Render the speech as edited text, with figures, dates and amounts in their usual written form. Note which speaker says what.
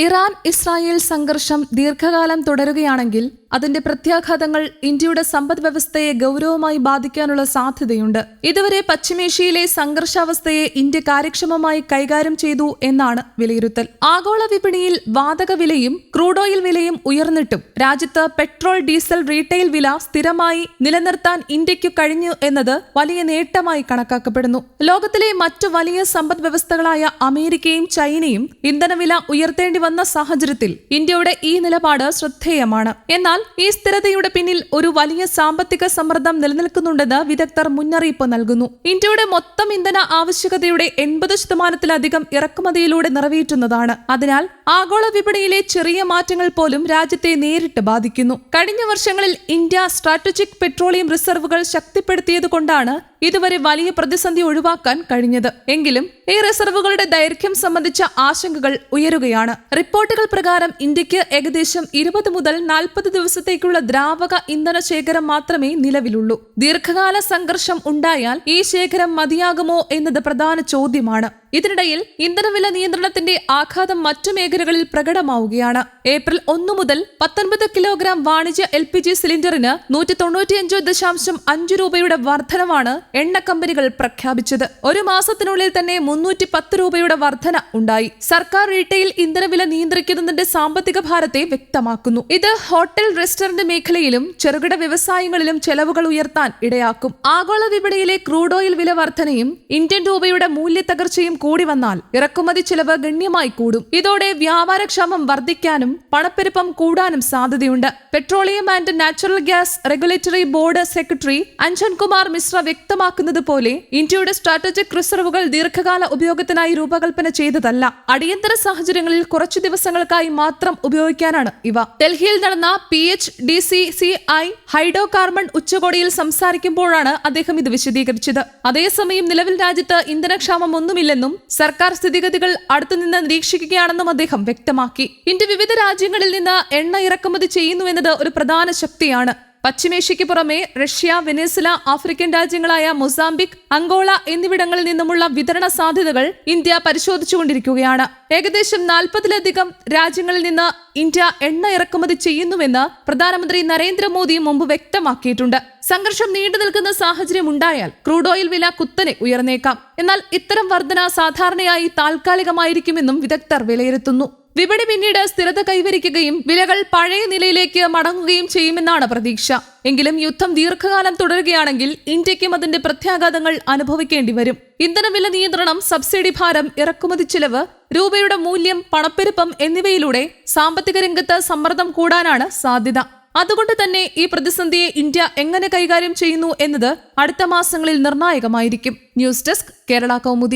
Speaker 1: Iran Israel സംഘർഷം ദീർഘകാലം തുടരുകയാണെങ്കിൽ അതിന്റെ പ്രത്യാഘാതങ്ങൾ ഇന്ത്യയുടെ സമ്പദ്വ്യവസ്ഥയെ ഗൗരവമായി ബാധിക്കാനുള്ള സാധ്യതയുണ്ട്. ഇതുവരെ പശ്ചിമേഷ്യയിലെ സംഘർഷാവസ്ഥയെ ഇന്ത്യ കാര്യക്ഷമമായി കൈകാര്യം ചെയ്തു എന്നാണ് വിലയിരുത്തൽ. ആഗോള വിപണിയിൽ വാതക വിലയും ക്രൂഡ് ഓയിൽ വിലയും ഉയർന്നിട്ടും രാജ്യത്ത് പെട്രോൾ ഡീസൽ റീറ്റെയിൽ വില സ്ഥിരമായി നിലനിർത്താൻ ഇന്ത്യയ്ക്കു കഴിഞ്ഞു എന്നത് വലിയ നേട്ടമായി കണക്കാക്കപ്പെടുന്നു. ലോകത്തിലെ മറ്റു വലിയ സമ്പദ്വ്യവസ്ഥകളായ അമേരിക്കയും ചൈനയും ഇന്ധനവില ഉയർത്തേണ്ടി വന്ന സാഹചര്യത്തിൽ ഇന്ത്യയുടെ ഈ നിലപാട് ശ്രദ്ധേയമാണ്. എന്നാൽ ഈ സ്ഥിരതയുടെ പിന്നിൽ ഒരു വലിയ സാമ്പത്തിക സമ്മർദ്ദം നിലനിൽക്കുന്നുണ്ടെന്ന് വിദഗ്ധർ മുന്നറിയിപ്പ് നൽകുന്നു. ഇന്ത്യയുടെ മൊത്തം ഇന്ധന ആവശ്യകതയുടെ 80% ഇറക്കുമതിയിലൂടെ നിറവേറ്റുന്നതാണ്. അതിനാൽ ആഗോള വിപണിയിലെ ചെറിയ മാറ്റങ്ങൾ പോലും രാജ്യത്തെ നേരിട്ട് ബാധിക്കുന്നു. കഴിഞ്ഞ വർഷങ്ങളിൽ ഇന്ത്യ സ്ട്രാറ്റജിക് പെട്രോളിയം റിസർവുകൾ ശക്തിപ്പെടുത്തിയതുകൊണ്ടാണ് ഇതുവരെ വലിയ പ്രതിസന്ധി ഒഴിവാക്കാൻ കഴിഞ്ഞത്. എങ്കിലും ഈ റിസർവുകളുടെ ദൈർഘ്യം സംബന്ധിച്ച ആശങ്കകൾ ഉയരുകയാണ്. റിപ്പോർട്ടുകൾ പ്രകാരം ഇന്ത്യക്ക് ഏകദേശം 20 മുതൽ 40 ദിവസത്തേക്കുള്ള ദ്രാവക ഇന്ധന ശേഖരം മാത്രമേ നിലവിലുള്ളൂ. ദീർഘകാല സംഘർഷം ഉണ്ടായാൽ ഈ ശേഖരം മതിയാകുമോ എന്നത് പ്രധാന ചോദ്യമാണ്. ഇതിനിടയിൽ ഇന്ധനവില നിയന്ത്രണത്തിന്റെ ആഘാതം മറ്റു മേഖലകളിൽ പ്രകടമാവുകയാണ്. ഏപ്രിൽ 1 മുതൽ 19 കിലോഗ്രാം വാണിജ്യ LPG സിലിണ്ടറിന് 195.5 രൂപയുടെ വർധനവാണ് എണ്ണ കമ്പനികൾ പ്രഖ്യാപിച്ചത്. ഒരു മാസത്തിനുള്ളിൽ തന്നെ 310 രൂപയുടെ വർധന ഉണ്ടായി. സർക്കാർ റീറ്റെയിൽ ഇന്ധനവില നിയന്ത്രിക്കുന്നതിന്റെ സാമ്പത്തിക ഭാരത്തെ വ്യക്തമാക്കുന്നു. ഇത് ഹോട്ടൽ റെസ്റ്റോറന്റ് മേഖലയിലും ചെറുകിട വ്യവസായങ്ങളിലും ചെലവുകൾ ഉയർത്താൻ ഇടയാക്കും. ആഗോള വിപണിയിലെ ക്രൂഡ് ഓയിൽ വില വർധനയും ഇന്ത്യൻ രൂപയുടെ മൂല്യത്തകർച്ചയും കൂടി വന്നാൽ ഇറക്കുമതി ചെലവ് ഗണ്യമായി കൂടും. ഇതോടെ വ്യാപാരക്ഷാമം വർദ്ധിക്കാനും പണപ്പെരുപ്പം കൂടാനും സാധ്യതയുണ്ട്. Petroleum and natural gas regulatory board secretary Anjan Kumar Mishra വ്യക്തമാക്കുന്നത് പോലെ ഇന്ത്യയുടെ സ്ട്രാറ്റജിക് റിസർവുകൾ ദീർഘകാല ഉപയോഗത്തിനായി രൂപകൽപ്പന ചെയ്തതല്ല. അടിയന്തര സാഹചര്യങ്ങളിൽ കുറച്ചു ദിവസങ്ങൾക്കായി മാത്രം ഉപയോഗിക്കാനാണ് ഇവ. ഡൽഹിയിൽ നടന്ന PHDCCI ഹൈഡ്രോ കാർബൺ ഉച്ചകോടിയിൽ സംസാരിക്കുമ്പോഴാണ് അദ്ദേഹം ഇത് വിശദീകരിച്ചത്. അതേസമയം നിലവിൽ രാജ്യത്ത് ഇന്ധനക്ഷാമം ഒന്നുമില്ലെന്നും സർക്കാർ സ്ഥിതിഗതികൾ അടുത്തുനിന്ന് നിരീക്ഷിക്കുകയാണെന്നും അദ്ദേഹം വ്യക്തമാക്കി. ഇന്ത്യ വിവിധ രാജ്യങ്ങളിൽ നിന്ന് എണ്ണ ഇറക്കുമതി ചെയ്യുന്നുവെന്നത് ഒരു പ്രധാന ശക്തിയാണ്. പശ്ചിമേഷ്യയ്ക്ക് പുറമെ റഷ്യ, വെനസ്വേല, ആഫ്രിക്കൻ രാജ്യങ്ങളായ മൊസാംബിക്, അങ്കോള എന്നിവിടങ്ങളിൽ നിന്നുമുള്ള വിതരണ സാധ്യതകൾ ഇന്ത്യ പരിശോധിച്ചുകൊണ്ടിരിക്കുകയാണ്. ഏകദേശം 40-ലധികം രാജ്യങ്ങളിൽ നിന്ന് ഇന്ത്യ എണ്ണ ഇറക്കുമതി ചെയ്യുന്നുവെന്ന് പ്രധാനമന്ത്രി നരേന്ദ്രമോദി മുമ്പ് വ്യക്തമാക്കിയിട്ടുണ്ട്. സംഘർഷം നീണ്ടു നിൽക്കുന്ന സാഹചര്യം ഉണ്ടായാൽ ക്രൂഡ് ഓയിൽ വില കുത്തനെ ഉയർന്നേക്കാം. എന്നാൽ ഇത്തരം വർധന സാധാരണയായി താൽക്കാലികമായിരിക്കുമെന്നും വിദഗ്ധർ വിലയിരുത്തുന്നു. വിപണി പിന്നീട് സ്ഥിരത കൈവരിക്കുകയും വിലകൾ പഴയ നിലയിലേക്ക് മടങ്ങുകയും ചെയ്യുമെന്നാണ് പ്രതീക്ഷ. എങ്കിലും യുദ്ധം ദീർഘകാലം തുടരുകയാണെങ്കിൽ ഇന്ത്യക്കും അതിന്റെ പ്രത്യാഘാതങ്ങൾ അനുഭവിക്കേണ്ടി വരും. ഇന്ധനവില നിയന്ത്രണം, സബ്സിഡി ഭാരം, ഇറക്കുമതി ചെലവ്, രൂപയുടെ മൂല്യം, പണപ്പെരുപ്പം എന്നിവയിലൂടെ സാമ്പത്തിക രംഗത്ത് സമ്മർദ്ദം കൂടാനാണ് സാധ്യത. അതുകൊണ്ട് തന്നെ ഈ പ്രതിസന്ധിയെ ഇന്ത്യ എങ്ങനെ കൈകാര്യം ചെയ്യുന്നു എന്നത് അടുത്ത മാസങ്ങളിൽ നിർണായകമായിരിക്കും. News desk, Kerala Kaumudi.